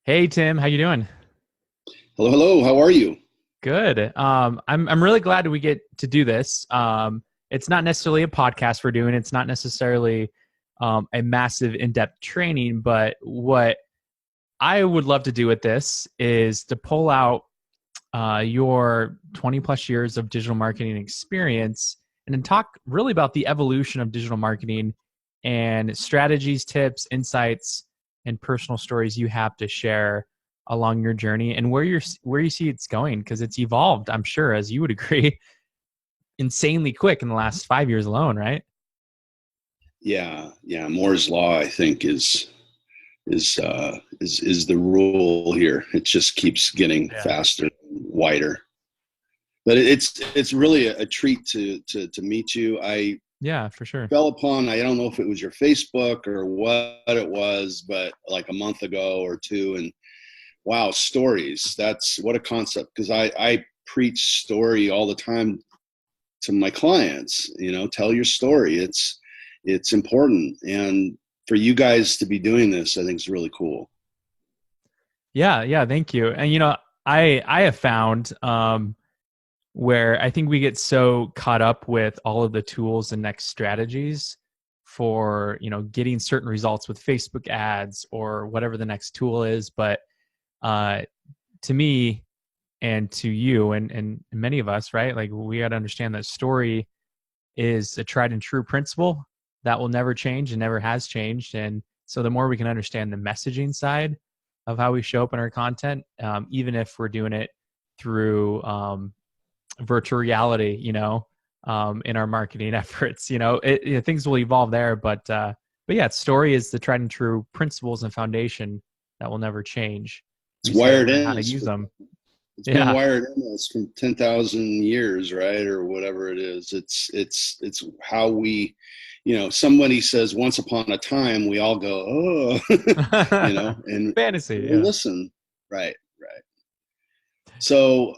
Hey Tim, how you doing? Hello, hello. How are you? Good. I'm really glad we get to do this. It's not necessarily a podcast we're doing. It's not necessarily a massive in-depth training, but what I would love to do with this is to pull out your 20 plus years of digital marketing experience and then talk really about the evolution of digital marketing and strategies, tips, insights, and personal stories you have to share along your journey and where you see it's going because it's evolved, I'm sure, as you would agree, insanely quick in the last 5 years alone, right? Yeah. Moore's law, I think, is the rule here. It just keeps getting Yeah. faster, and wider. But it's really a treat to meet you. I Yeah, for sure. fell upon, I don't know if it was your Facebook or what it was, but like a month ago or two, and wow, stories. That's what a concept, because I preach story all the time to my clients. Tell your story. It's important, and for you guys to be doing this, I think is really cool. Yeah, thank you. And I have found where I think we get so caught up with all of the tools and next strategies for getting certain results with Facebook ads or whatever the next tool is. But uh, to me and to you and many of us, right? Like we got to understand that story is a tried and true principle that will never change and never has changed. And so the more we can understand the messaging side of how we show up in our content, even if we're doing it through virtual reality, in our marketing efforts. Things will evolve there, but yeah, story is the tried and true principles and foundation that will never change. We It's just got to wired learn in. how to use them. It's been Yeah, wired in us from 10,000 years, right, or whatever it is. It's how we, somebody says once upon a time, we all go, oh, and fantasy. we'll Yeah, listen. Right, right. So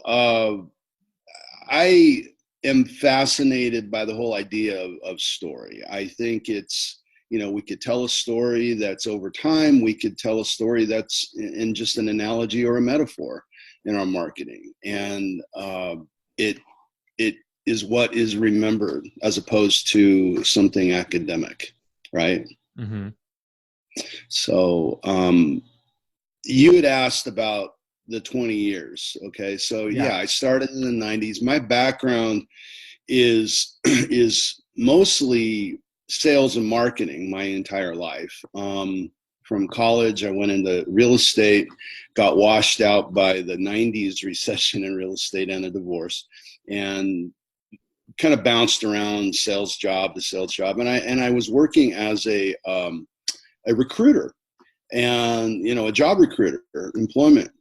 I am fascinated by the whole idea of story. I think we could tell a story that's over time. We could tell a story that's in just an analogy or a metaphor in our marketing. And it, it is what is remembered as opposed to something academic, right? hmm So you had asked about the 20 years. Okay. So yeah, yeah, I started in the 90s. My background is is mostly sales and marketing my entire life. From college, I went into real estate, got washed out by the 90s recession in real estate and a divorce, and kind of bounced around sales job to sales job. And I was working as a recruiter, and a job recruiter, employment,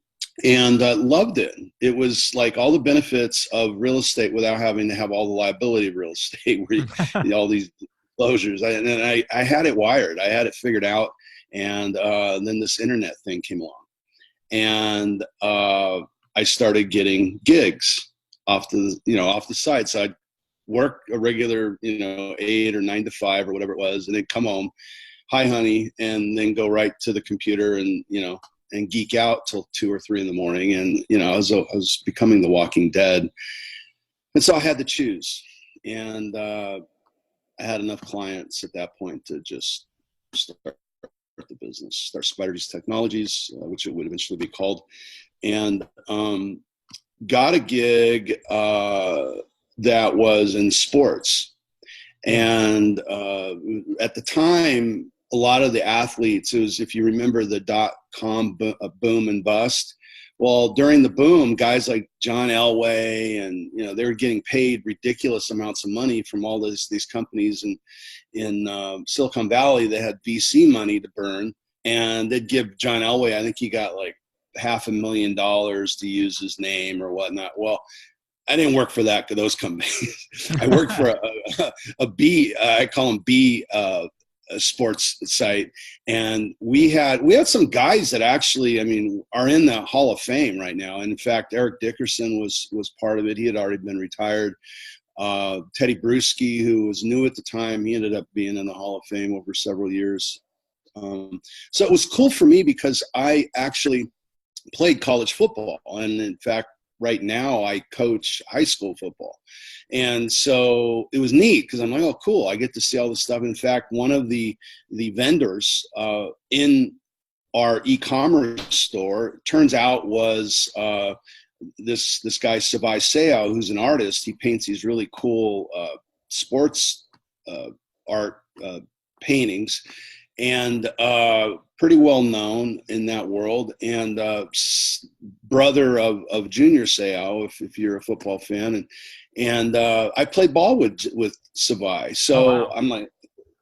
and loved it. It was like all the benefits of real estate without having to have all the liability of real estate, where all these closures. I had it wired. I had it figured out. And then this internet thing came along, and I started getting gigs off the side. So I'd work a regular 8 or 9 to 5 or whatever it was, and then come home, hi honey, and then go right to the computer and and geek out till 2 or 3 in the morning. And I was becoming the Walking Dead, and so I had to choose. And I had enough clients at that point to just start the business, start Spider's Technologies, which it would eventually be called, and got a gig that was in sports. yeah, And at the time, a lot of the athletes, it was, if you remember the .com boom and bust. Well, during the boom, guys like John Elway, and they were getting paid ridiculous amounts of money from all these companies, and in Silicon Valley, they had VC money to burn, and they'd give John Elway, I think he got like $500,000 to use his name or whatnot. Well, I didn't work for those companies. I worked for a B, I call them B a sports site, and we had some guys that actually, I mean, are in the Hall of Fame right now. And in fact, Eric Dickerson was part of it. He had already been retired. Teddy Bruschi, who was new at the time, he ended up being in the Hall of Fame over several years. So it was cool for me because I actually played college football. And in fact, right now I coach high school football. And so it was neat because I'm like, oh, cool. I get to see all this stuff. In fact, one of the vendors in our e-commerce store turns out was this guy Savai Seao, who's an artist. He paints these really cool sports art paintings, and pretty well known in that world, and brother of Junior Seau, if you're a football fan, and I played ball with Savai. So Oh, wow. I'm like,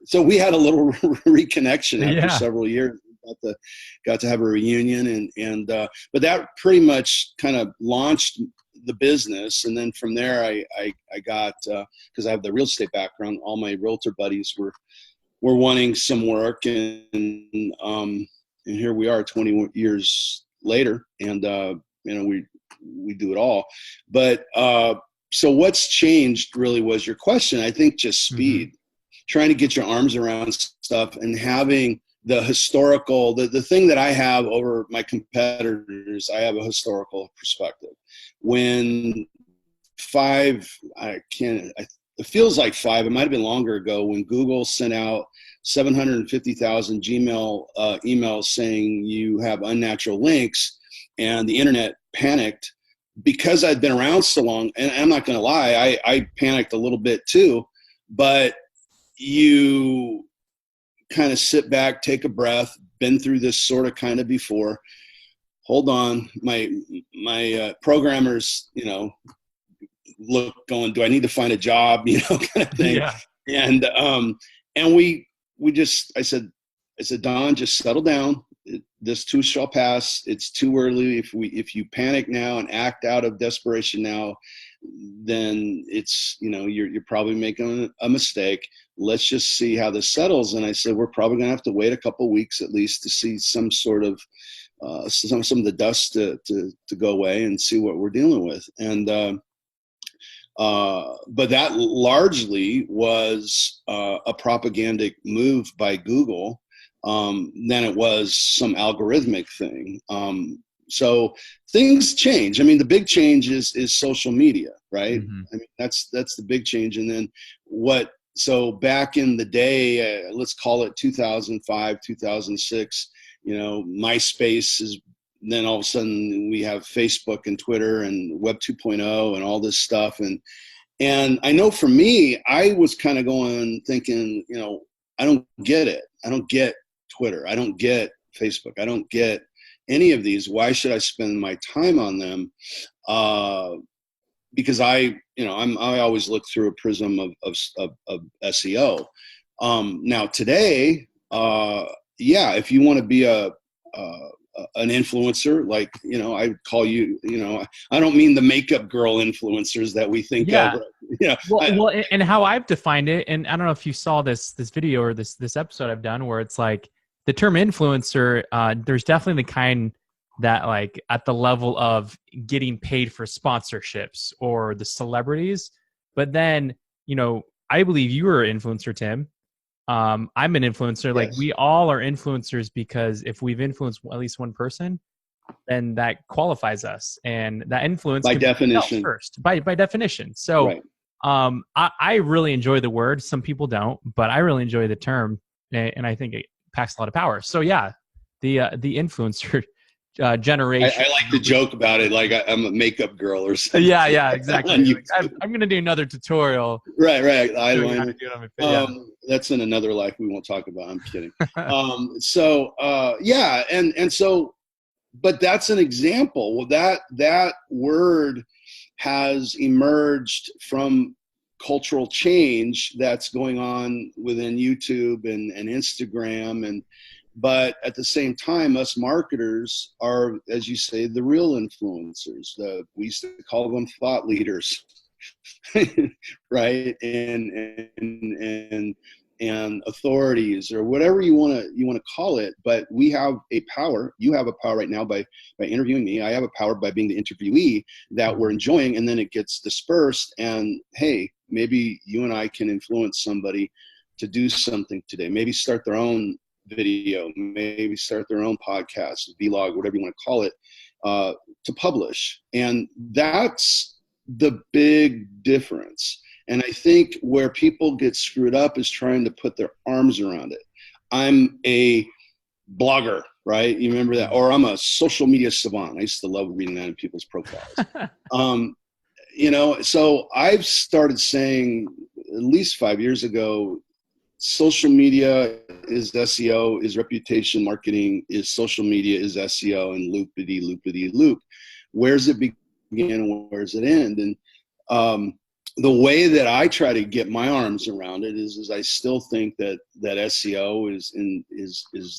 so we had a little reconnection after Yeah. several years. Got to have a reunion, and but that pretty much kind of launched the business. And then from there, I got, because I have the real estate background, all my realtor buddies were wanting some work, and here we are 20 years later, and we do it all. But so what's changed really was your question. I think just speed, trying to get your arms around stuff, and having the historical, the thing that I have over my competitors, I have a historical perspective. When it feels like it might have been longer ago, when Google sent out 750,000 Gmail emails saying you have unnatural links, and the internet panicked because I'd been around so long. And I'm not going to lie, I panicked a little bit too, but you kind of sit back, take a breath, been through this sort of kind of before. Hold on, my programmers, look, going, do I need to find a job, kind of thing. Yeah. And I said, Don, just settle down. This too shall pass. It's too early. If you panic now and act out of desperation now, then it's, you're probably making a mistake. Let's just see how this settles. And I said, we're probably going to have to wait a couple of weeks at least to see some sort of some of the dust to go away and see what we're dealing with. And but that largely was a propagandic move by Google than it was some algorithmic thing. So things change. I mean, the big change is social media, right? I mean, that's the big change. And then so back in the day, let's call it 2005, 2006, MySpace is, then all of a sudden we have Facebook and Twitter and Web 2.0 and all this stuff. And I know for me, I was kind of thinking, I don't get it. I don't get Twitter. I don't get Facebook. I don't get any of these. Why should I spend my time on them? Because I always look through a prism of SEO. Now today, if you want to be an influencer, like, I would call you, I don't mean the makeup girl influencers that we think of. Well, and how I've defined it, and I don't know if you saw this video or this episode I've done, where it's like the term influencer, there's definitely the kind that, like, at the level of getting paid for sponsorships or the celebrities. But then, I believe you were an influencer, Tim. I'm an influencer. Yes. Like, we all are influencers, because if we've influenced at least one person, then that qualifies us, and that influence by definition first by definition. So, right. I really enjoy the word. Some people don't, but I really enjoy the term, and I think it packs a lot of power. So yeah, the influencer generation. I like to joke about it, like I'm a makeup girl or something. Yeah, exactly. Like, I'm going to do another tutorial. Right. Eyeliner. That's in another life we won't talk about. I'm kidding. So, but that's an example. Well, that word has emerged from cultural change that's going on within YouTube and Instagram, but at the same time, us marketers are, as you say, the real influencers. We used to call them thought leaders, right? And authorities, or whatever you want to call it. But we have a power. You have a power right now by interviewing me. I have a power by being the interviewee that we're enjoying, and then it gets dispersed. And hey, maybe you and I can influence somebody to do something today. Maybe start their own video, maybe start their own podcast, vlog, whatever you want to call it, to publish. And that's the big difference. And I think where people get screwed up is trying to put their arms around it. I'm a blogger, right? You remember that? Or I'm a social media savant. I used to love reading that in people's profiles. So I've started saying at least 5 years ago, social media is SEO, is reputation marketing, is social media, is SEO, and loopity, loopity, loop. Where's it begin and where's it end? And the way that I try to get my arms around it is I still think that SEO is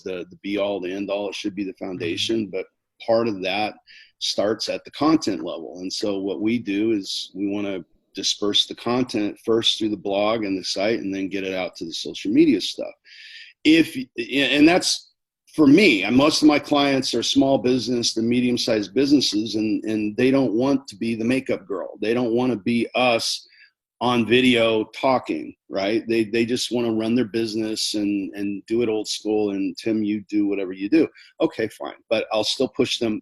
the be all, the end all. It should be the foundation, but part of that starts at the content level. And so what we do is we want to disperse the content first through the blog and the site, and then get it out to the social media stuff. And that's for me. And most of my clients are small business to medium-sized businesses, and they don't want to be the makeup girl. They don't want to be us on video talking, right? They just want to run their business and do it old school. And Tim, you do whatever you do. Okay, fine. But I'll still push them,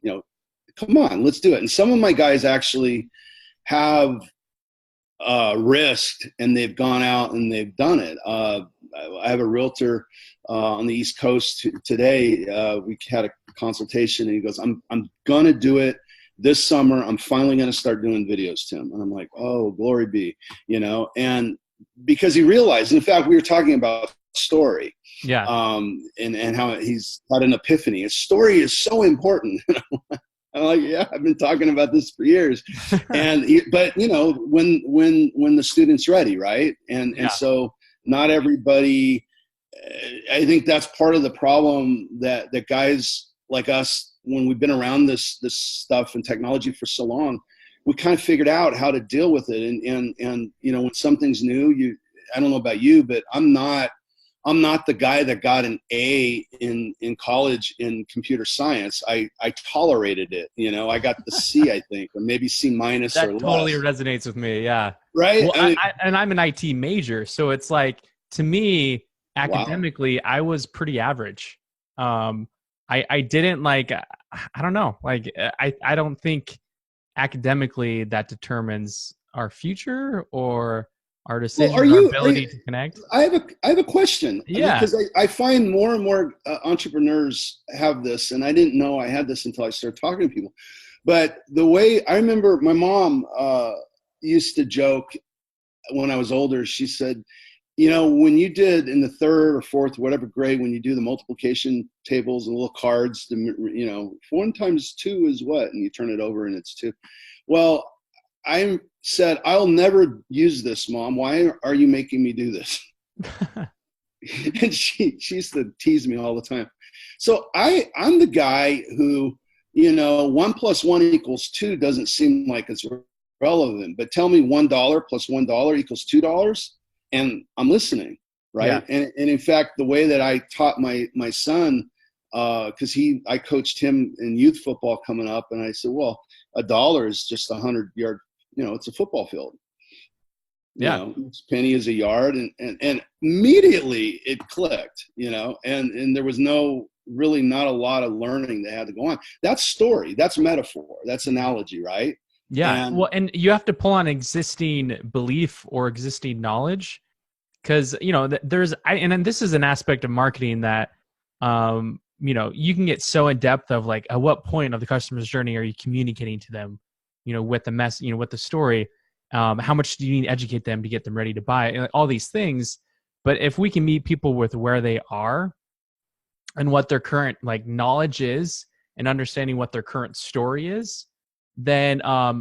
come on, let's do it. And some of my guys actually have risked, and they've gone out and they've done it. I have a realtor on the East Coast today. We had a consultation, and he goes, I'm going to do it this summer. I'm finally going to start doing videos, Tim. And I'm like, oh, glory be, and because he realized, in fact, we were talking about story. Yeah. And how he's had an epiphany. A story is so important. I'm like, yeah, I've been talking about this for years. But when the student's ready, right? And so not everybody, I think that's part of the problem that guys like us, when we've been around this stuff and technology for so long, we kind of figured out how to deal with it. And when something's new, I don't know about you, but I'm not the guy that got an A in college in computer science. I tolerated it. I got the C, I think, or maybe C minus or less. That totally resonates with me. Yeah. Right. Well, and I'm an IT major. So it's like, to me, academically, wow, I was pretty average. I didn't I don't know. I don't think academically that determines our future or our decision, our ability to connect. I have a question. Yeah. Because I find more and more entrepreneurs have this, and I didn't know I had this until I started talking to people. But the way I remember, my mom used to joke when I was older. She said, when you did in the third or fourth, whatever grade, when you do the multiplication tables and little cards, 1 times 2 is what? And you turn it over and it's 2. Well, I said, I'll never use this, Mom. Why are you making me do this? And she used to tease me all the time. So I'm the guy who, 1 + 1 = 2 doesn't seem like it's relevant, but tell me $1 + $1 = $2. And I'm listening, right? Yeah. And in fact, the way that I taught my son, because I coached him in youth football coming up, and I said, well, $1 is just 100-yard, it's a football field. Each penny is a yard, and immediately it clicked, and there was not a lot of learning that had to go on. That's story, that's metaphor, that's analogy, right? Yeah. And you have to pull on existing belief or existing knowledge, because, and this is an aspect of marketing that, you can get so in depth of at what point of the customer's journey are you communicating to them, with the mess, with the story, how much do you need to educate them to get them ready to buy, all these things. But if we can meet people with where they are and what their current knowledge is, and understanding what their current story is, then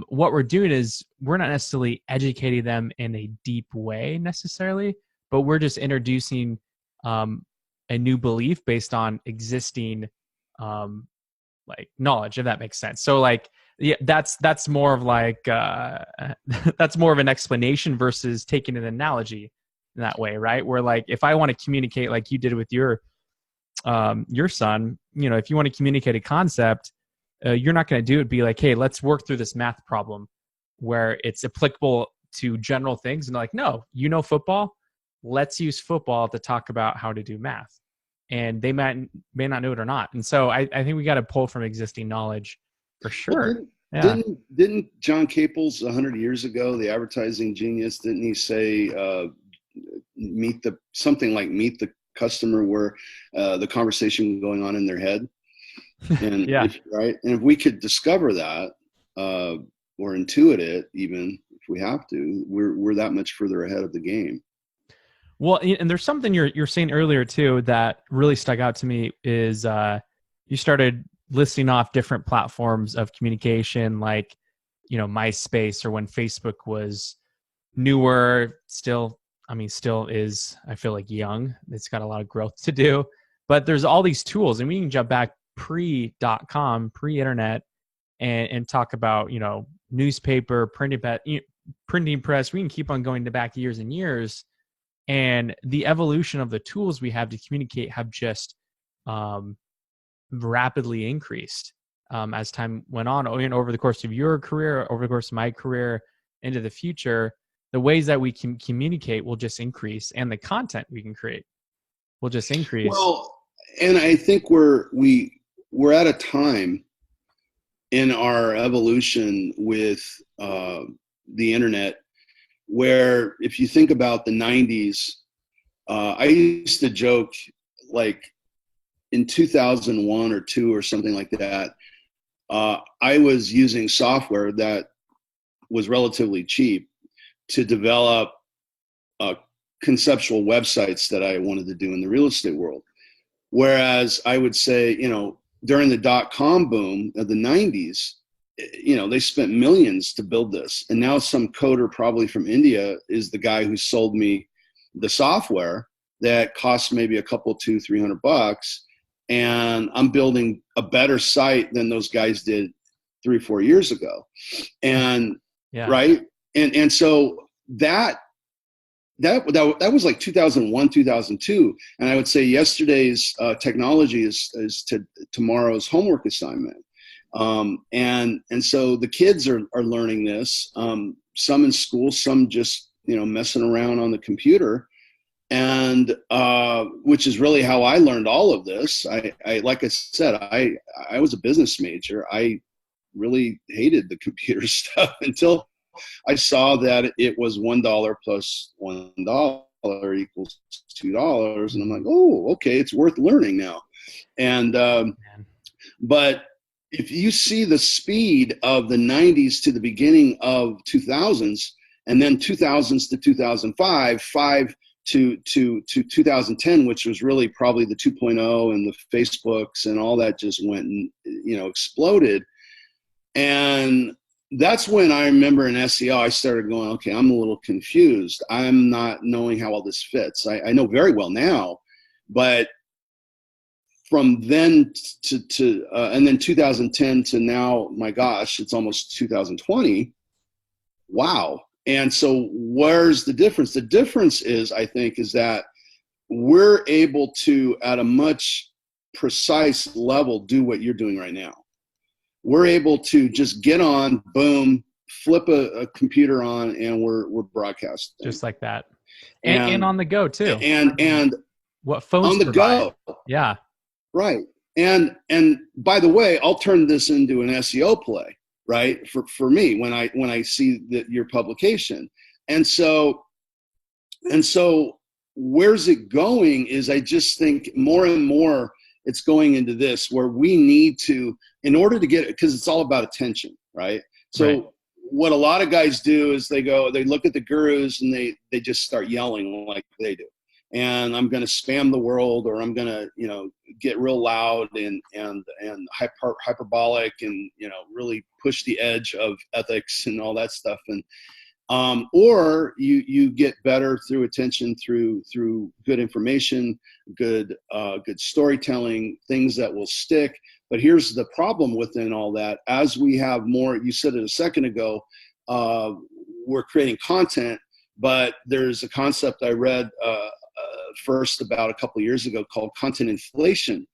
what we're doing is we're not necessarily educating them in a deep way necessarily, but we're just introducing a new belief based on existing knowledge, if that makes sense. So that's more of that's more of an explanation versus taking an analogy in that way, right? Where if I want to communicate like you did with your son, if you want to communicate a concept, you're not going to do it be hey, let's work through this math problem where it's applicable to general things. And no, football, let's use football to talk about how to do math. and they may not know it or not. And so I think we got to pull from existing knowledge for Well, sure. Yeah. didn't John Caples 100 years ago, the advertising genius, didn't he say meet the customer where the conversation going on in their head? And Yeah. if we could discover that or intuit it, even if we have to, we're that much further ahead of the game. Well, and there's something you're saying earlier too that really stuck out to me is you started listing off different platforms of communication, like MySpace, or when Facebook was newer. Still, I mean, still is, I feel like, young. It's got a lot of growth to do, but there's all these tools, and we can jump back pre.com, pre-internet, and talk about newspaper, printing press. We can keep on going back years and years. And the evolution of the tools we have to communicate have just rapidly increased as time went on. And over the course of your career, over the course of my career, into the future, the ways that we can communicate will just increase, and the content we can create will just increase. Well, and I think we're at a time in our evolution with the internet where, if you think about the 90s, I used to joke, like in 2001 or 2 or something like that, I was using software that was relatively cheap to develop conceptual websites that I wanted to do in the real estate world. Whereas I would say, during the dot-com boom of the 90s, they spent millions to build this. And now some coder probably from India is the guy who sold me the software that cost maybe a couple, $200-$300. And I'm building a better site than those guys did 3 or 4 years ago. And yeah. Right. And so that was like 2001, 2002. And I would say yesterday's technology is tomorrow's homework assignment. And so the kids are learning this, some in school, some just, messing around on the computer. And which is really how I learned all of this. I like I said, I was a business major. I really hated the computer stuff until I saw that it was $1 plus $1 equals $2. And I'm like, oh, okay, it's worth learning now. And but if you see the speed of the 90s to the beginning of 2000s, and then 2000s to 2005, 5 to 2010, which was really probably the 2.0 and the Facebooks and all that just went and, exploded. And that's when I remember in SEO, I started going, okay, I'm a little confused. I'm not knowing how all this fits. I know very well now, but from then to and then 2010 to now, my gosh, it's almost 2020. Wow. And so where's the difference? The difference is, I think, is that we're able to, at a much precise level, do what you're doing right now. We're able to just get on, boom, flip a computer on, and we're broadcasting. Just like that. And on the go too. And what phones on the provide. go. Yeah. Right. And by the way, I'll turn this into an SEO play, right? For me, when I see your publication. And so where's it going is, I just think more and more it's going into this, where we need to, in order to get it, because it's all about attention, right? So right. What a lot of guys do is they look at the gurus and they just start yelling like they do. And I'm going to spam the world, or I'm going to, get real loud and hyperbolic and, really push the edge of ethics and all that stuff. And, or you get better through attention, through good information, good storytelling, things that will stick. But here's the problem within all that. As we have more, you said it a second ago, we're creating content, but there's a concept I read first about a couple of years ago called content inflation.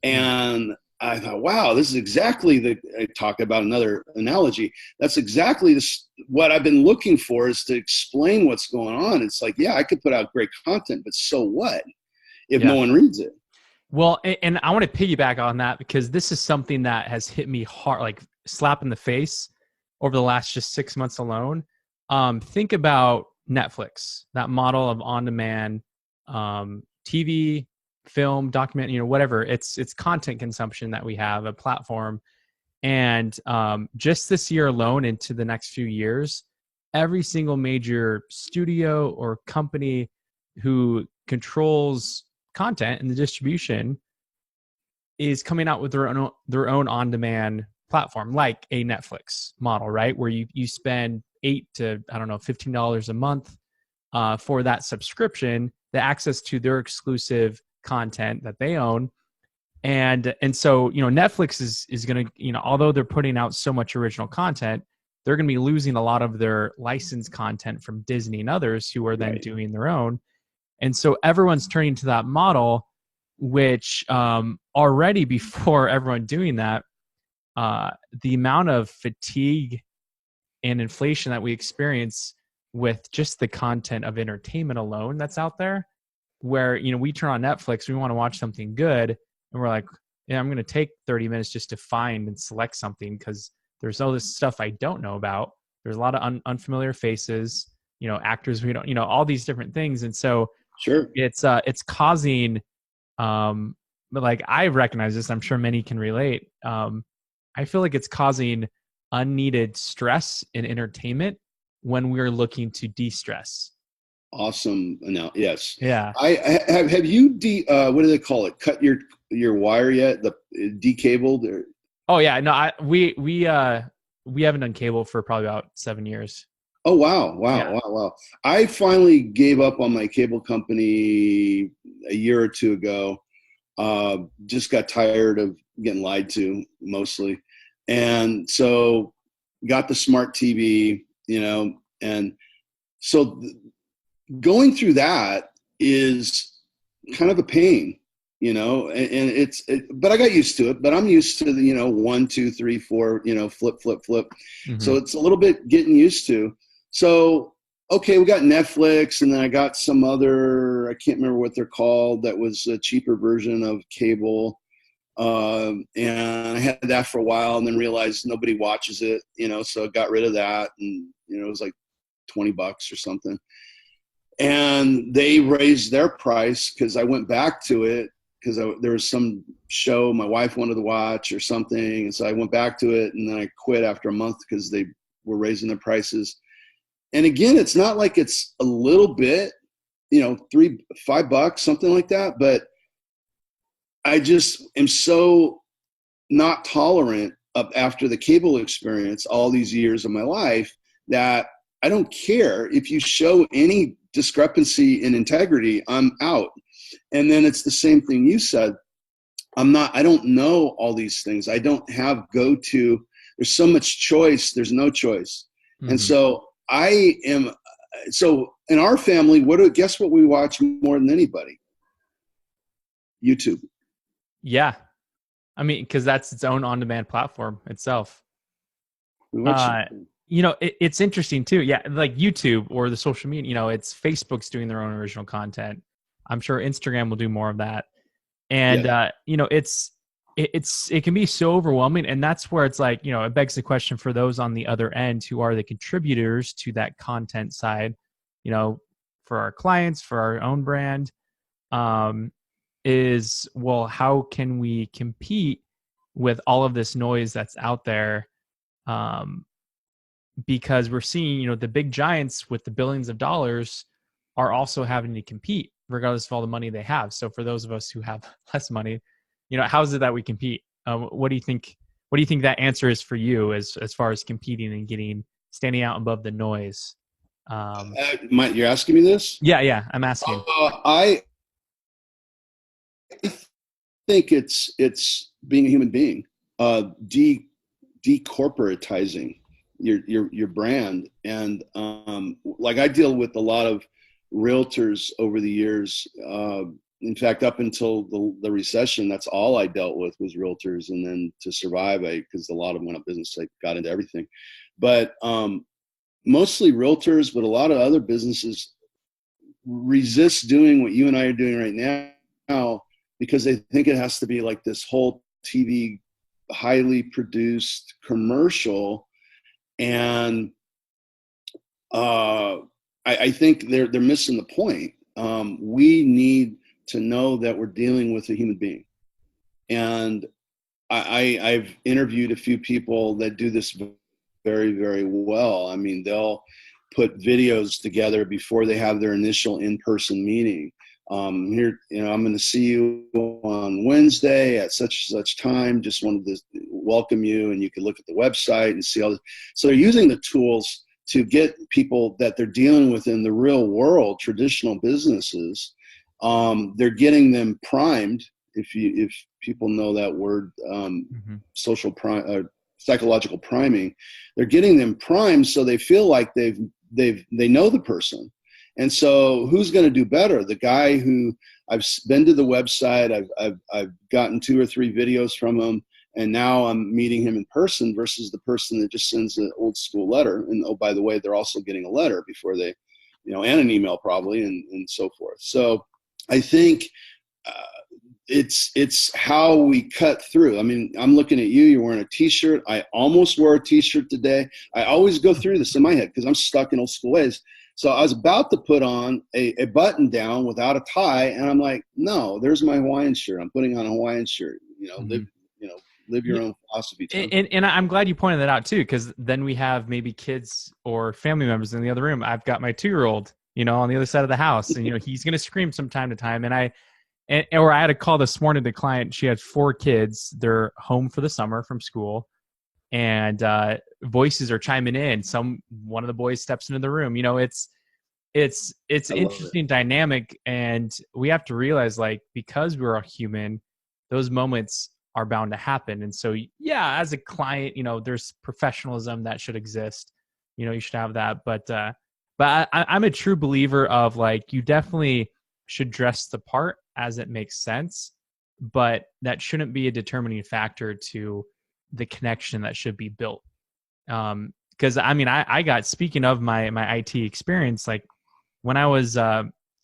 And I thought, wow, this is exactly I talk about another analogy. That's exactly what I've been looking for, is to explain what's going on. It's like, yeah, I could put out great content, but so what if no one reads it? Well, and I want to piggyback on that because this is something that has hit me hard, like slap in the face over the last just 6 months alone. Think about Netflix, that model of on-demand TV, film, document, whatever. It's content consumption that we have, a platform. And just this year alone, into the next few years, every single major studio or company who controls content and the distribution is coming out with their own on-demand platform, like a Netflix model, right? Where you spend $8 to, I don't know, $15 a month for that subscription, the access to their exclusive content that they own. And so, Netflix is going to, although they're putting out so much original content, they're going to be losing a lot of their licensed content from Disney and others who are then Right. doing their own. And so everyone's turning to that model, which already before everyone doing that, the amount of fatigue and inflation that we experience with just the content of entertainment alone that's out there, where, we turn on Netflix, we want to watch something good, and we're like, yeah, I'm going to take 30 minutes just to find and select something because there's all this stuff I don't know about. There's a lot of unfamiliar faces, actors we don't, all these different things. And so Sure. it's causing, but like I recognize this, I'm sure many can relate. I feel like it's causing unneeded stress in entertainment when we're looking to de-stress. Awesome. Now, yes, Yeah. I have you what do they call it? Cut your wire yet? The decabled or? Oh yeah. No, we haven't done cable for probably about 7 years. Oh wow, wow, Yeah. wow, wow! I finally gave up on my cable company a year or two ago. Just got tired of getting lied to mostly, and so got the smart TV, and so going through that is kind of a pain, and but I got used to it. But I'm used to the, 1, 2, 3, 4, flip, flip, flip. So Mm-hmm. it's a little bit getting used to. So, okay, we got Netflix, and then I got some other, I can't remember what they're called, that was a cheaper version of cable. And I had that for a while and then realized nobody watches it, so I got rid of that. And, it was like $20 or something. And they raised their price because I went back to it because there was some show my wife wanted to watch or something. And so I went back to it, and then I quit after a month because they were raising their prices. And again, it's not like it's a little bit, $5, something like that. But I just am so not tolerant of, after the cable experience, all these years of my life, that I don't care if you show any discrepancy in integrity, I'm out. And then it's the same thing you said. I don't know all these things. I don't have there's so much choice. There's no choice. And Mm-hmm. so so in our family, guess what we watch more than anybody? YouTube. Yeah. I mean, because that's its own on-demand platform itself. We watch. Uh, it's interesting too. Yeah, like YouTube or the social media. It's Facebook's doing their own original content. I'm sure Instagram will do more of that. And Yes. it can be so overwhelming, and that's where it's like, it begs the question for those on the other end who are the contributors to that content side. For our clients, for our own brand. Is, well, how can we compete with all of this noise that's out there? Because we're seeing, the big giants with the billions of dollars are also having to compete regardless of all the money they have. So for those of us who have less money, how is it that we compete? What do you think? What do you think that answer is for you as far as competing and standing out above the noise? You're asking me this? Yeah, I'm asking. I think it's being a human being, decorporatizing your brand. And like I deal with a lot of realtors over the years. In fact, up until the recession, that's all I dealt with was realtors. And then to survive, because a lot of them went out of business, I got into everything. But mostly realtors, but a lot of other businesses resist doing what you and I are doing right now, because they think it has to be like this whole TV, highly produced commercial. And I think they're missing the point. We need to know that we're dealing with a human being. And I've interviewed a few people that do this very, very well. I mean, they'll put videos together before they have their initial in-person meeting. Here, I'm going to see you on Wednesday at such and such time. Just wanted to welcome you, and you can look at the website and see all this. So they're using the tools to get people that they're dealing with in the real world, traditional businesses. They're getting them primed. If people know that word, psychological priming, they're getting them primed so they feel like they know the person. And so who's going to do better? The guy who I've been to the website, I've gotten 2 or 3 videos from him, and now I'm meeting him in person, versus the person that just sends an old school letter. And oh, by the way, they're also getting a letter before they, and an email probably, and so forth. So I think it's how we cut through. I mean, I'm looking at you, you're wearing a t-shirt. I almost wore a t-shirt today. I always go through this in my head because I'm stuck in old school ways. So I was about to put on a button down without a tie, and I'm like, no, there's my Hawaiian shirt. I'm putting on a Hawaiian shirt. Live your own philosophy. And I'm glad you pointed that out too, because then we have maybe kids or family members in the other room. I've got my 2-year-old, on the other side of the house, and he's going to scream from time to time. Or I had a call this morning to the client. She had 4 kids. They're home for the summer from school, and voices are chiming in. One of the boys steps into the room. It's an interesting dynamic, and we have to realize, like, because we're a human, those moments are bound to happen. And so, yeah, as a client, there's professionalism that should exist. You should have that. But I'm a true believer of, like, you definitely should dress the part as it makes sense, but that shouldn't be a determining factor to the connection that should be built. Because I got, speaking of my IT experience, like when I was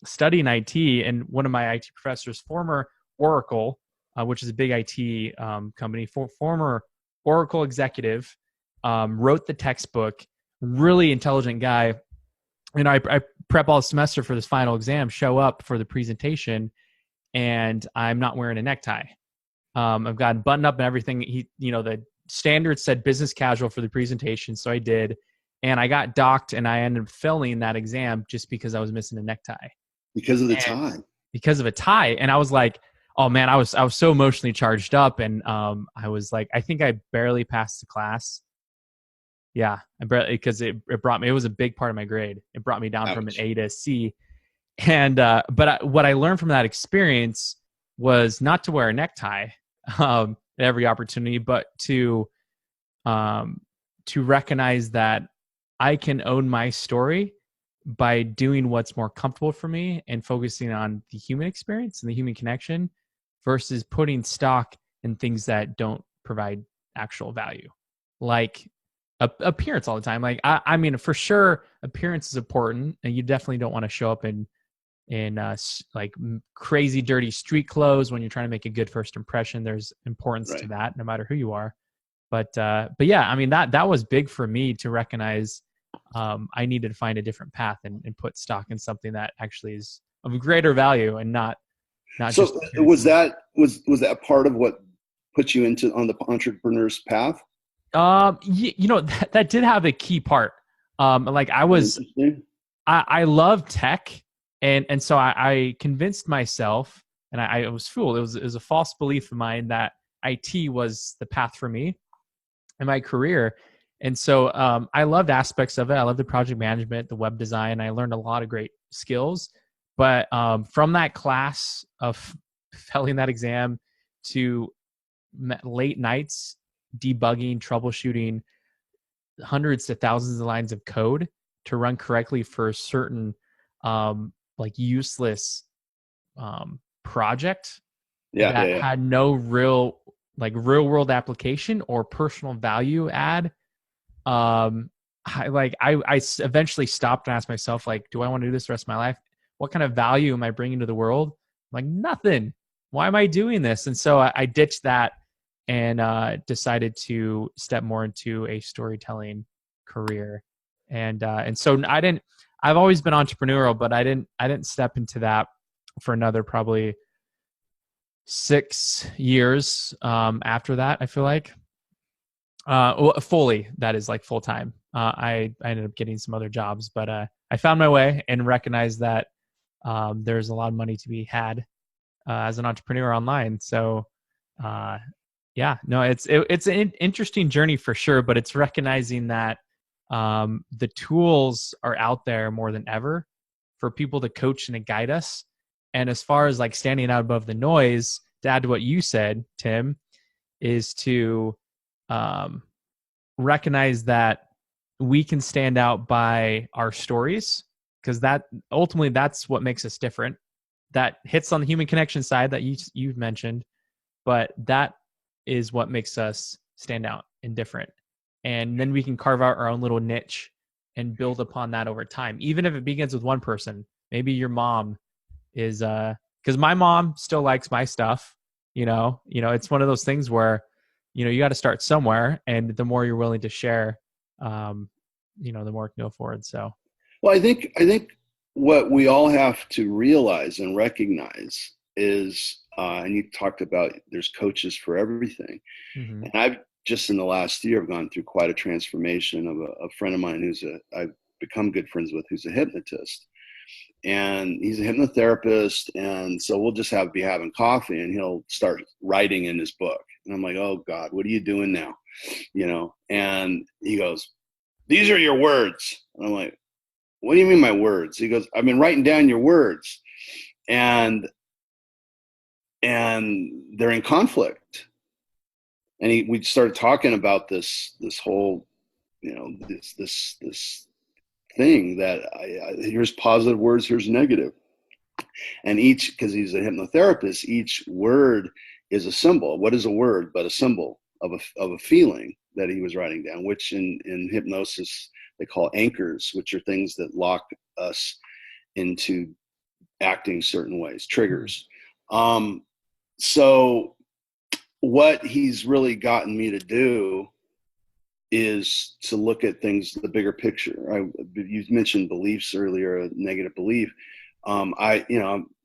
studying IT, and one of my IT professors, former Oracle, which is a big IT company, former Oracle executive, wrote the textbook, really intelligent guy. And I prep all semester for this final exam, show up for the presentation, and I'm not wearing a necktie. I've got buttoned up and everything. The standard said business casual for the presentation, so I did. And I got docked, and I ended up failing that exam just because I was missing a necktie. Because of the tie. Because of a tie. And I was like, oh man, I was so emotionally charged up. And I was like, I think I barely passed the class. Yeah, because it brought me, it was a big part of my grade. It brought me down from an A to a C. And what I learned from that experience was not to wear a necktie at every opportunity, but to recognize that I can own my story by doing what's more comfortable for me and focusing on the human experience and the human connection versus putting stock in things that don't provide actual value, like appearance all the time. Like, I mean, for sure, appearance is important, and you definitely don't want to show up in like crazy dirty street clothes when you're trying to make a good first impression. There's importance to that, no matter who you are. But yeah, I mean, that was big for me to recognize. I needed to find a different path and put stock in something that actually is of greater value, and not so just. Was that part of what put you on the entrepreneur's path? That did have a key part. Like I love tech, and so I convinced myself, and I was fooled. It was a false belief of mine that IT was the path for me in my career. And so I loved aspects of it. I loved the project management, the web design. I learned a lot of great skills. But from that class of failing that exam to late nights debugging, troubleshooting hundreds to thousands of lines of code to run correctly for a certain like useless project that had no real world application or personal value add. I eventually stopped and asked myself, like, do I want to do this the rest of my life? What kind of value am I bringing to the world? Like, nothing. why am I doing this? And so I ditched that and decided to step more into a storytelling career. And so I've always been entrepreneurial, but I didn't step into that for another probably 6 years after that, I feel like. Well, fully, that is like full time. I ended up getting some other jobs, but I found my way and recognized that there's a lot of money to be had as an entrepreneur online. So, yeah, no, it's an interesting journey for sure, but it's recognizing that the tools are out there more than ever for people to coach and to guide us. And as far as like standing out above the noise, to add to what you said, Tim, is to recognize that we can stand out by our stories, because that ultimately that's what makes us different. That hits on the human connection side that you've mentioned, but that is what makes us stand out and different. And then we can carve out our own little niche and build upon that over time, even if it begins with one person. Maybe your mom is because my mom still likes my stuff. It's one of those things where you got to start somewhere, and the more you're willing to share, the more it can go forward. So, well, I think what we all have to realize and recognize is, and you talked about there's coaches for everything, mm-hmm. and I've just in the last year have gone through quite a transformation of a friend of mine I've become good friends with, who's a hypnotist. And he's a hypnotherapist, and so we'll just be having coffee, and he'll start writing in his book. And I'm like, oh God, what are you doing now? And he goes, these are your words. And I'm like, what do you mean my words? He goes, I've been writing down your words, and they're in conflict. And we started talking about this whole, this thing that here's positive words, here's negative. And because he's a hypnotherapist, each word is a symbol. What is a word but a symbol of a feeling that he was writing down, which in hypnosis they call anchors, which are things that lock us into acting certain ways, triggers. So what he's really gotten me to do is to look at things, the bigger picture. You mentioned beliefs earlier, a negative belief. I'm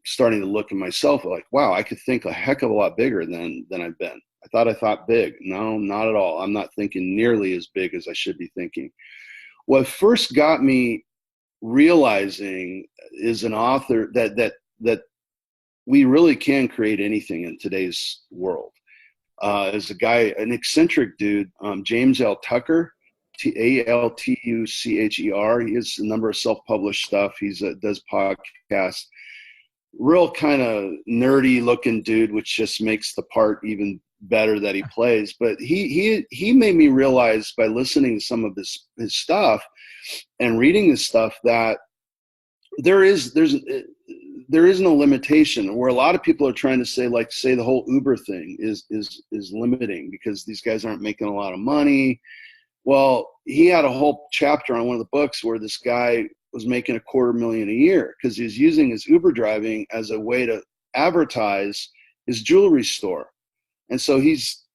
starting to look at myself like, wow, I could think a heck of a lot bigger than I've been. I thought big. No, not at all. I'm not thinking nearly as big as I should be thinking. What first got me realizing is an author that we really can create anything in today's world. Is a guy, an eccentric dude, James L. Tucker, Altucher. He has a number of self-published stuff. Does podcasts. Real kind of nerdy looking dude, which just makes the part even better that he plays. But he made me realize by listening to some of his stuff and reading his stuff that there is no limitation, where a lot of people are trying to say the whole Uber thing is limiting because these guys aren't making a lot of money. Well, he had a whole chapter on one of the books where this guy was making $250,000 a year because he's using his Uber driving as a way to advertise his jewelry store. And so he's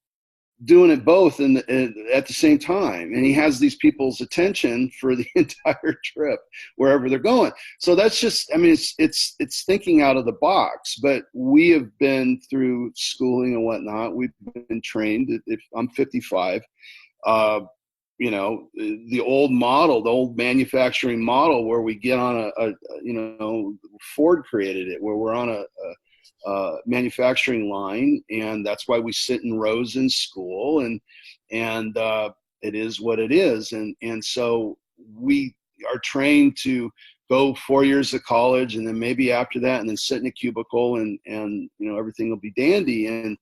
doing it both at the same time, and he has these people's attention for the entire trip wherever they're going. So that's just, it's thinking out of the box. But we have been through schooling and whatnot. We've been trained. If I'm 55, the old model, the old manufacturing model, where we get on Ford created it, where we're on a manufacturing line, and that's why we sit in rows in school, and it is what it is, and so we are trained to go 4 years of college, and then maybe after that, and then sit in a cubicle, and everything will be dandy. And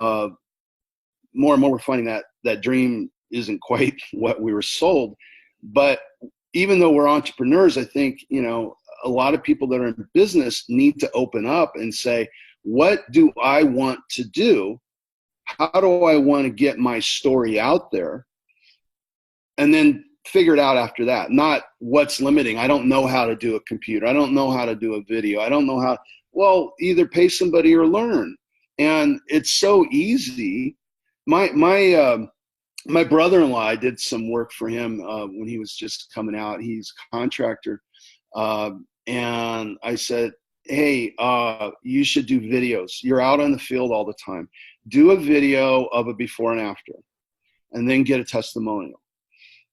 more and more we're finding that dream isn't quite what we were sold. But even though we're entrepreneurs, I think a lot of people that are in business need to open up and say, what do I want to do? How do I want to get my story out there? And then figure it out after that. Not what's limiting. I don't know how to do a computer. I don't know how to do a video. I don't know how. Well, either pay somebody or learn. And it's so easy. My brother-in-law, I did some work for him when he was just coming out. He's a contractor. And I said, hey, you should do videos. You're out on the field all the time. Do a video of a before and after, and then get a testimonial.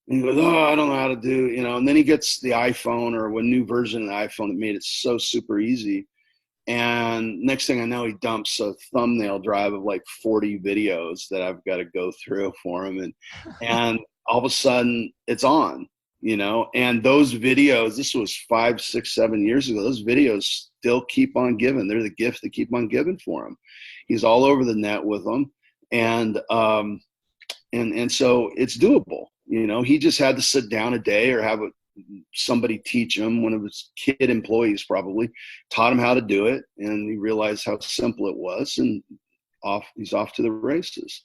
And he goes, oh, I don't know how to do, and then he gets the iPhone or a new version of the iPhone that made it so super easy. And next thing I know, he dumps a thumbnail drive of like 40 videos that I've got to go through for him. And all of a sudden it's on, and those videos, this was 5, 6, 7 years ago. Those videos still keep on giving. They're the gift that keep on giving for him. He's all over the net with them. And so it's doable. He just had to sit down a day or have somebody teach him. One of his kid employees probably taught him how to do it, and he realized how simple it was, and he's off to the races.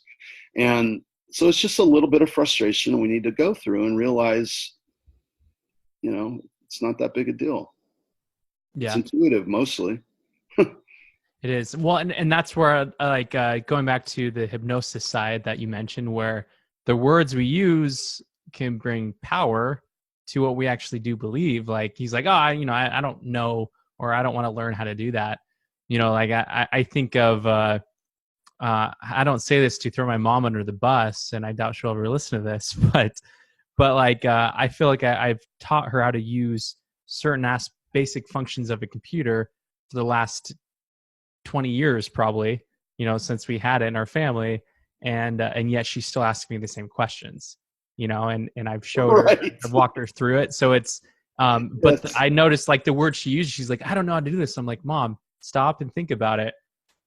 And so it's just a little bit of frustration we need to go through and realize, it's not that big a deal. Yeah. It's intuitive mostly. It is. Well, and that's where going back to the hypnosis side that you mentioned, where the words we use can bring power to what we actually do believe. Like he's like, oh, I don't know, or I don't want to learn how to do that. I think of, I don't say this to throw my mom under the bus, and I doubt she'll ever listen to this, but I feel like I've taught her how to use certain basic functions of a computer for the last 20 years, probably, since we had it in our family. And yet she's still asking me the same questions, and I've showed her, I've walked her through it. So it's, but I noticed like the word she used, she's like, I don't know how to do this. I'm like, Mom, stop and think about it.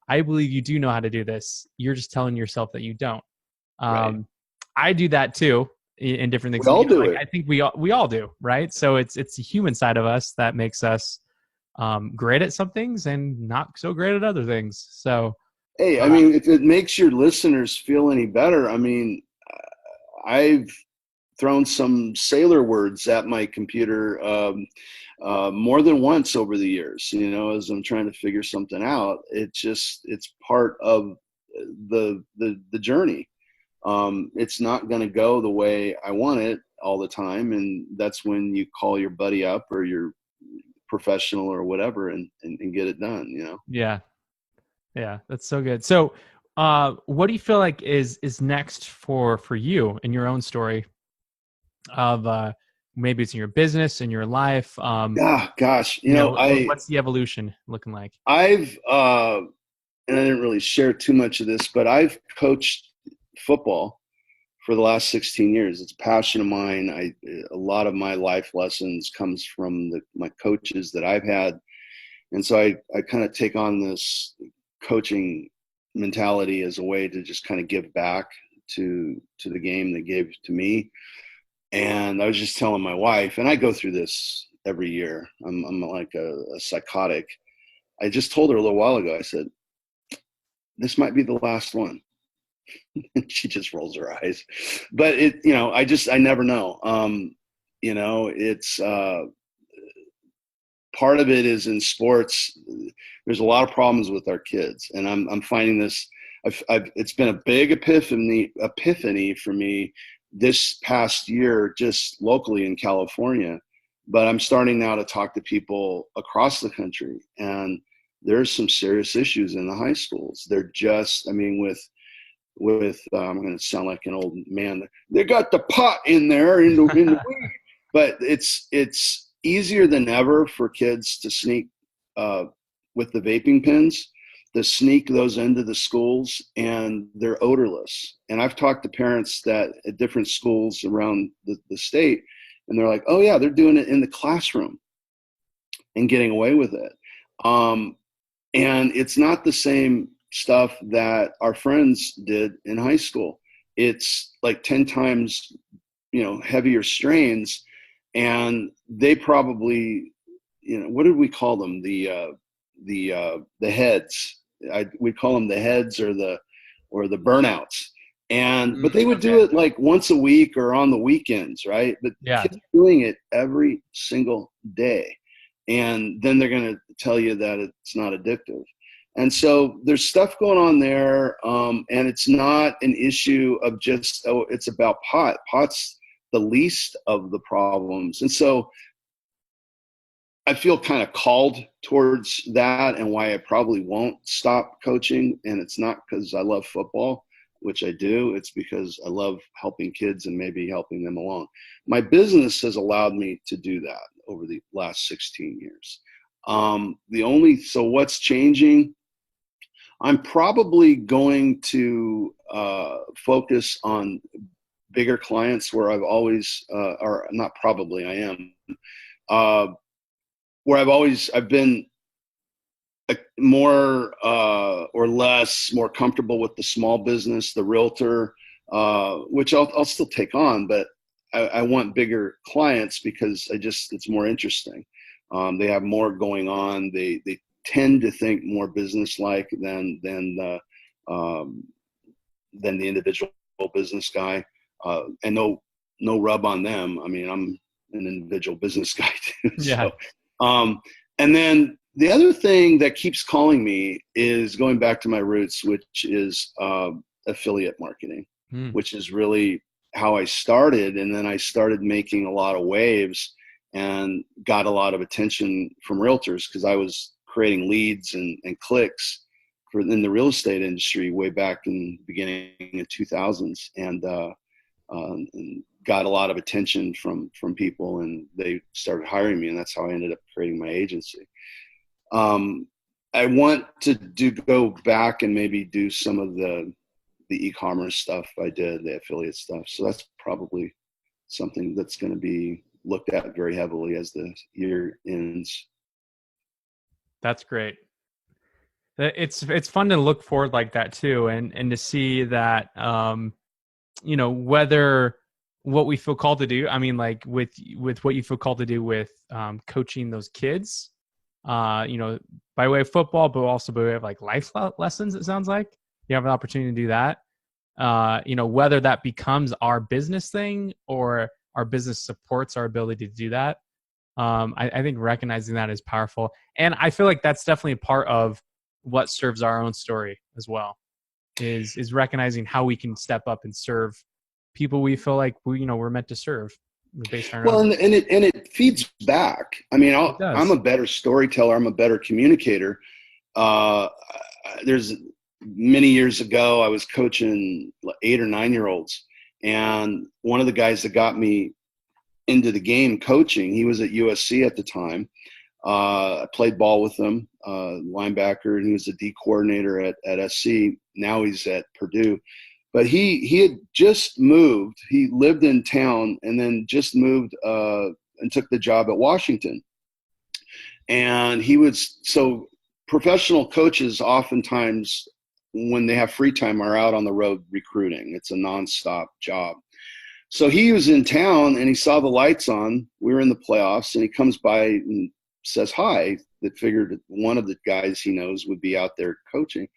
I believe you do know how to do this. You're just telling yourself that you don't. I do that too in different things. We all do it. I think we all do. Right. So it's the human side of us that makes us great at some things and not so great at other things. So, hey, I mean, if it makes your listeners feel any better, I mean, I've thrown some sailor words at my computer more than once over the years, as I'm trying to figure something out. It's part of the journey. It's not going to go the way I want it all the time. And that's when you call your buddy up or your professional or whatever and get it done, Yeah, that's so good. So what do you feel like is next for you in your own story of maybe it's in your business, in your life? Gosh, what's the evolution looking like? I've and I didn't really share too much of this, but I've coached football for the last 16 years. It's a passion of mine. A lot of my life lessons comes from my coaches that I've had. And so I kind of take on this coaching mentality as a way to just kind of give back to the game that gave to me. And I was just telling my wife, and I go through this every year. I'm like a psychotic. I just told her a little while ago, I said, this might be the last one. And she just rolls her eyes. But I never know. It's part of it is in sports. There's a lot of problems with our kids, and I'm finding this. It's been a big epiphany for me this past year, just locally in California. But I'm starting now to talk to people across the country, and there's some serious issues in the high schools. They're just, with I'm going to sound like an old man. They got the pot in there in the weed, but it's easier than ever for kids to sneak with the vaping pens, to sneak those into the schools, and they're odorless. And I've talked to parents that at different schools around the state, and they're like, oh yeah, they're doing it in the classroom and getting away with it. And it's not the same stuff that our friends did in high school. It's like 10 times, heavier strains. And they probably, what did we call them? The heads. We call them the heads or the burnouts. But they would do it like once a week or on the weekends, right? But kids are doing it every single day. And then they're going to tell you that it's not addictive. And so there's stuff going on there, and it's not an issue of just, oh, it's about pot. Pot's the least of the problems. And so I feel kind of called towards that, and why I probably won't stop coaching. And it's not because I love football, which I do. It's because I love helping kids and maybe helping them along. My business has allowed me to do that over the last 16 years. So what's changing? I'm probably going to focus on bigger clients where I've always, or not probably, I am, where I've been more or less more comfortable with the small business, the realtor, which I'll still take on, but I want bigger clients because it's more interesting. They have more going on. They tend to think more business-like than the individual business guy. And no rub on them. I mean, I'm an individual business guy too. Yeah. So, and then the other thing that keeps calling me is going back to my roots, which is affiliate marketing, which is really how I started. And then I started making a lot of waves and got a lot of attention from realtors because I was creating leads and clicks in the real estate industry way back in the beginning of 2000s, and got a lot of attention from people, and they started hiring me, and that's how I ended up creating my agency. I want to go back and maybe do some of the e-commerce stuff I did, the affiliate stuff. So that's probably something that's going to be looked at very heavily as the year ends. That's great. It's fun to look forward like that too, and to see that whether what we feel called to do. I mean, like with what you feel called to do with coaching those kids, by way of football, but also by way of like life lessons. It sounds like you have an opportunity to do that. Whether that becomes our business thing or our business supports our ability to do that. I think recognizing that is powerful. And I feel like that's definitely a part of what serves our own story as well, is recognizing how we can step up and serve people we feel like we're meant to serve based on our own. And it feeds back. I mean, I'm a better storyteller. I'm a better communicator. There's many years ago, I was coaching 8 or 9-year-olds, and one of the guys that got me into the game coaching, he was at USC at the time. I played ball with him, linebacker, and he was the D coordinator at SC. Now he's at Purdue. But he had just moved. He lived in town and then just moved and took the job at Washington. And so professional coaches oftentimes, when they have free time, are out on the road recruiting. It's a nonstop job. So he was in town and he saw the lights on. We were in the playoffs, and he comes by and says hi. That figured one of the guys he knows would be out there coaching.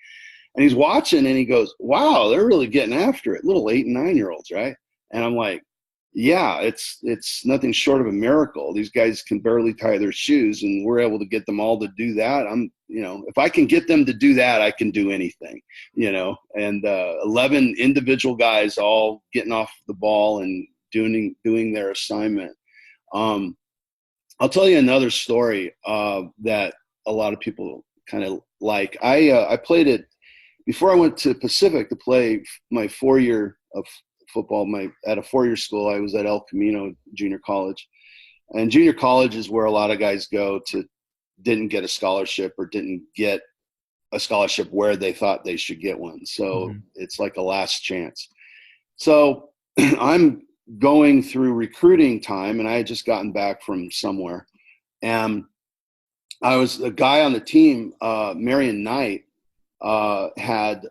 And he's watching and he goes, wow, they're really getting after it. Little 8 and 9-year-olds, right? And I'm like, yeah, it's nothing short of a miracle. These guys can barely tie their shoes, and we're able to get them all to do that. If I can get them to do that, I can do anything, and 11 individual guys all getting off the ball and doing their assignment. I'll tell you another story that a lot of people kind of like. I played it before I went to Pacific to play my 4-year of football. At a 4-year school, I was at El Camino Junior College, and junior college is where a lot of guys go didn't get a scholarship or didn't get a scholarship where they thought they should get one. So It's like a last chance. So I'm going through recruiting time, and I had just gotten back from somewhere, and I was a guy on the team, Marion Knight, had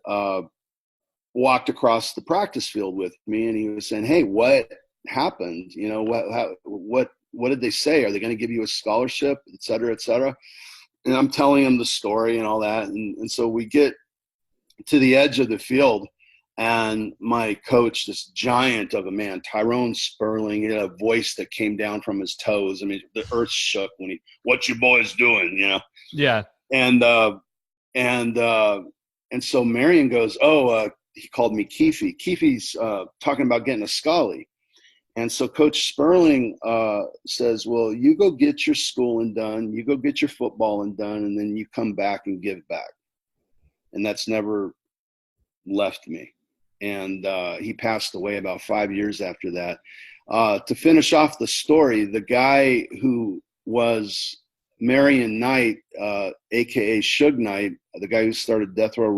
walked across the practice field with me, and he was saying, hey, what happened? What did they say? Are they going to give you a scholarship, et cetera, et cetera? And I'm telling him the story and all that. And so we get to the edge of the field, and my coach, this giant of a man, Tyrone Sperling, he had a voice that came down from his toes. I mean, the earth shook when what you boys doing, Yeah. And And so Marion goes, oh, he called me Keefe. Keefe's talking about getting a Scully. And so Coach Sperling says, well, you go get your schooling done, you go get your footballing done, and then you come back and give back. And that's never left me. And he passed away about 5 years after that. To finish off the story, the guy who was Marion Knight, a.k.a. Suge Knight, the guy who started Death Row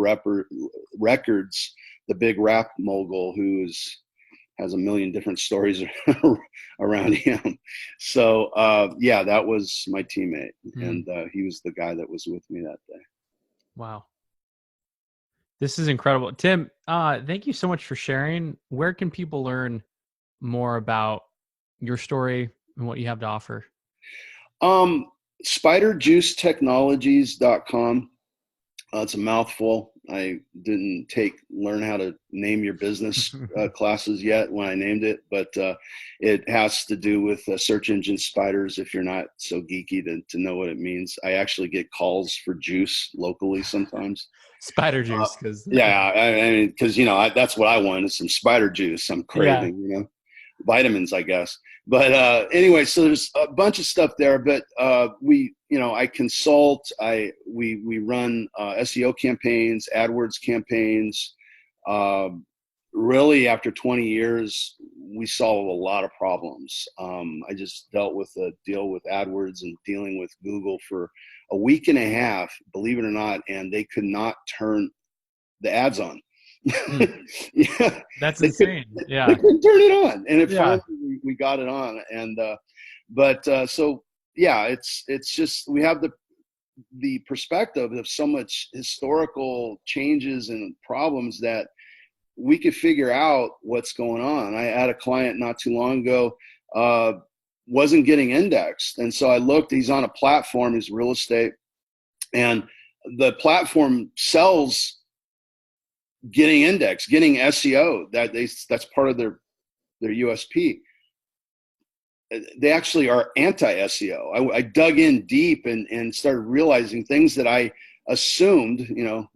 Records, the big rap mogul who has a million different stories around him. So, yeah, that was my teammate. And he was the guy that was with me that day. Wow. This is incredible. Tim, thank you so much for sharing. Where can people learn more about your story and what you have to offer? SpiderJuiceTechnologies.com. It's a mouthful. I didn't learn how to name your business classes yet when I named it, but it has to do with search engine spiders. If you're not so geeky to know what it means, I actually get calls for juice locally sometimes. Spider juice, because yeah, I mean, because that's what I want is some spider juice. I'm craving, vitamins, I guess. But anyway, so there's a bunch of stuff there. But I consult. We run SEO campaigns, AdWords campaigns. Really, after 20 years, we solve a lot of problems. I just dealt with a deal with AdWords and dealing with Google for a week and a half, believe it or not, and they could not turn the ads on. Yeah, that's insane. They couldn't turn it on, and finally we got it on. And so yeah, it's just we have the perspective of so much historical changes and problems that we could figure out what's going on. I had a client not too long ago, wasn't getting indexed, and so I looked. He's on a platform, he's real estate, and the platform sells getting indexed, getting SEO. That's part of their USP. They actually are anti-SEO. I dug in deep and started realizing things that I assumed.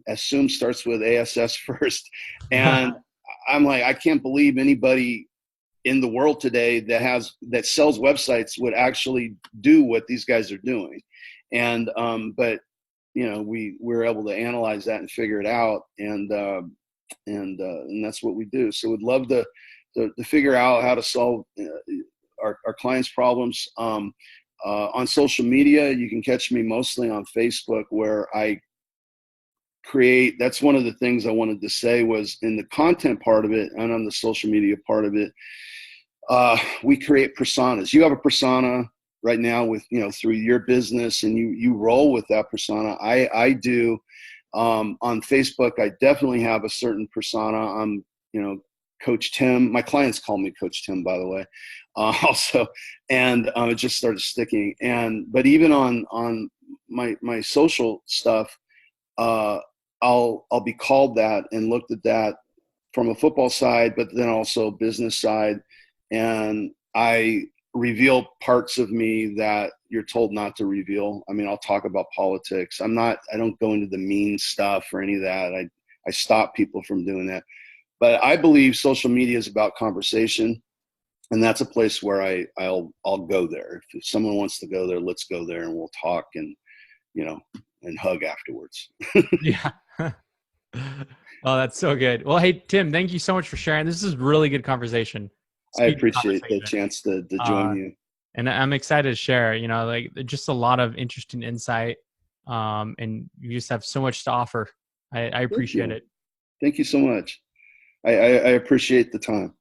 Assume starts with ASS first, and I'm like, I can't believe anybody in the world today that sells websites would actually do what these guys are doing. And but we were able to analyze that and figure it out, and that's what we do. So we'd love to figure out how to solve our clients' problems. On social media, you can catch me mostly on Facebook, where I create. That's one of the things I wanted to say was in the content part of it and on the social media part of it, we create personas. You have a persona right now with through your business, and you roll with that persona. I do. On Facebook, I definitely have a certain persona. I'm Coach Tim. My clients call me Coach Tim, by the way, also, and it just started sticking. But even on my social stuff, I'll be called that and looked at that from a football side, but then also business side, and I reveal parts of me that you're told not to reveal. I mean, I'll talk about politics. I don't go into the mean stuff or any of that. I stop people from doing that. But I believe social media is about conversation, and that's a place where I'll go there. If someone wants to go there, let's go there and we'll talk and hug afterwards. Yeah. Oh, that's so good. Well, hey, Tim, thank you so much for sharing. This is really good conversation. I appreciate the chance to join you. And I'm excited to share, just a lot of interesting insight. And you just have so much to offer. I appreciate it. Thank you so much. I appreciate the time.